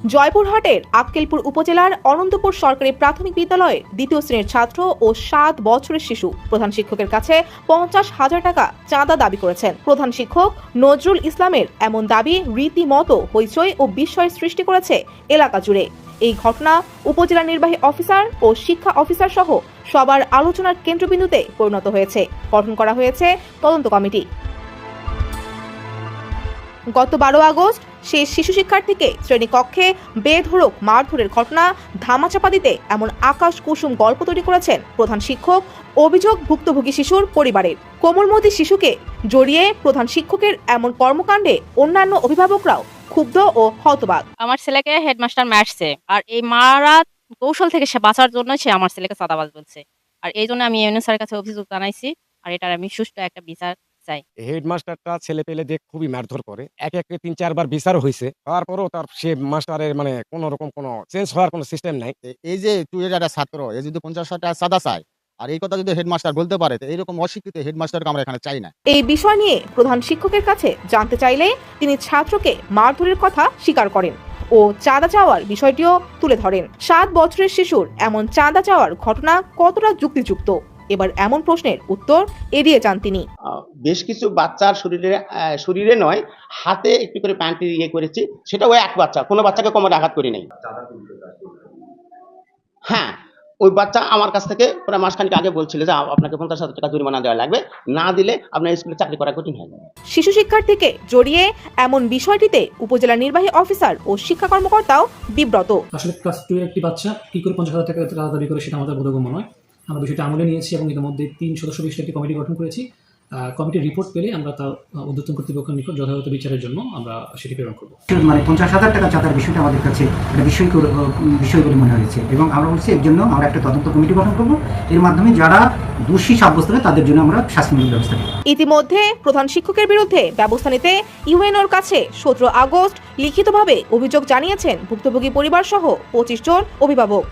জয়পুরহাটের আক্কেলপুর উপজেলার অনন্তপুর সরকারি প্রাথমিক বিদ্যালয়ের দ্বিতীয় শ্রেণীর ছাত্র ও 7 বছরের শিশু প্রধান শিক্ষকের কাছে 50,000 টাকা চাঁদা দাবি করেছেন। প্রধান শিক্ষক নজরুল ইসলামের এমন দাবি রীতিমতো হইচই ও বিস্ময়ের সৃষ্টি করেছে এলাকা জুড়ে। এই ঘটনা উপজেলা নির্বাহী অফিসার ও শিক্ষা অফিসার সহ সবার আলোচনার কেন্দ্রবিন্দুতে পরিণত হয়েছে। গঠন করা হয়েছে তদন্ত কমিটি। গত 12 আগস্ট সেই শিশু শিক্ষার্থীকে শ্রেণীকক্ষে বেধড়ক মারধরের ঘটনা ধামাচাপা দিতে এমন আকাশ কুসুম গল্প তৈরি করেছেন প্রধান শিক্ষক। অভিযোগ ভুক্তভোগী শিশুর পরিবারের। কোমলমতি শিশুকে জড়িয়ে প্রধান শিক্ষকের এমন কর্মকাণ্ডে অন্যান্য অভিভাবকরাও ক্ষুব্ধ ও হতবাক। আমার ছেলেকে হেডমাস্টার মারছে, আর এই মারা কৌশল থেকে সে বাঁচার জন্য সে আমার ছেলেকে চাঁদাবাজ বলছে। আর এই জন্য আমি ইউনিয়ন স্যারের কাছে অভিযোগ জানাইছি, আর এটার আমি সুষ্ঠু একটা বিচার চাই। হেডমাস্টারটা ছেলে পেলে দিয়ে খুবই মারধর করে, এক 3-4 বার বিচার হয়েছে, তারপরেও তার সে মাস্টারের মানে কোন রকম কোনো চেঞ্জ হওয়ার কোনো সিস্টেম নাই। এই যে তুই একটা ছাত্র, এ যদি 50,000 টাকা চাঁদা চায়, আর এই কথা যদি হেডমাস্টার বলতে পারে, তো এইরকম অশিক্ষিত হেডমাস্টারকে আমরা এখানে চাই না। এই বিষয় নিয়ে প্রধান শিক্ষকের কাছে জানতে চাইলে তিনি ছাত্রকে মারধরের কথা স্বীকার করেন ও চাঁদা চাওয়ার বিষয়টিও তুলে ধরেন। 7 বছরের শিশুর এমন চাঁদা চাওয়ার ঘটনা কতটা যুক্তিযুক্ত, এবার এমন প্রশ্নের উত্তর এড়িয়ে যান তিনি। বেশ কিছু বাচ্চার শরীরে নয়, হাতে একটু করে প্যান্ট ইয়ে করেছি, সেটা ওই এক বাচ্চা, কোনো বাচ্চাকে কোমরে আঘাত করি নাই। হ্যাঁ, ওই বাচ্চা আমার কাছ থেকে প্রায় মাসখানেক আগে বলছিল যে আপনাকে 50,000 টাকা জরিমানা দেওয়া লাগবে, না দিলে আপনার স্কুলে চাকরি করা কঠিন হয়ে যাবে। শিশু শিক্ষার্থীকে জড়িয়ে এমন বিষয়টিতে উপজেলা নির্বাহী অফিসার ও শিক্ষা কর্মকর্তাও বিব্রত। আসলে ক্লাস 2 এর একটি বাচ্চা কি করে 50,000 টাকা দাবি করে সেটা আমাদের বোধগম্য নয়। আমরা বিষয়টা আমলে নিয়েছি এবং ইতিমধ্যে 3 সদস্য বিশিষ্ট একটি কমিটি গঠন করেছি। কমিটির রিপোর্ট পেলে আমরা তা ঊর্ধ্বতন কর্তৃপক্ষের নিকট যথাযথ বিচারের জন্য আমরা সেটি প্রেরণ করব। মানে 50,000 টাকা চাঁদার বিষয়টা আমাদের কাছে একটা বিষয় বলে মনে হয়েছে এবং আমরা বলছি এর জন্য আমরা একটা তদন্ত কমিটি গঠন করব। এর মাধ্যমে যারা দোষী সাব্যস্ত হবে তাদের জন্য আমরা শাস্তিমূলক ব্যবস্থা নেব। ইতিমধ্যে প্রধান শিক্ষকের বিরুদ্ধে ব্যবস্থা নিতে ইউএনওর কাছে 17 আগস্ট লিখিতভাবে অভিযোগ জানিয়েছেন ভুক্তভোগী পরিবার সহ 25 জন অভিভাবক।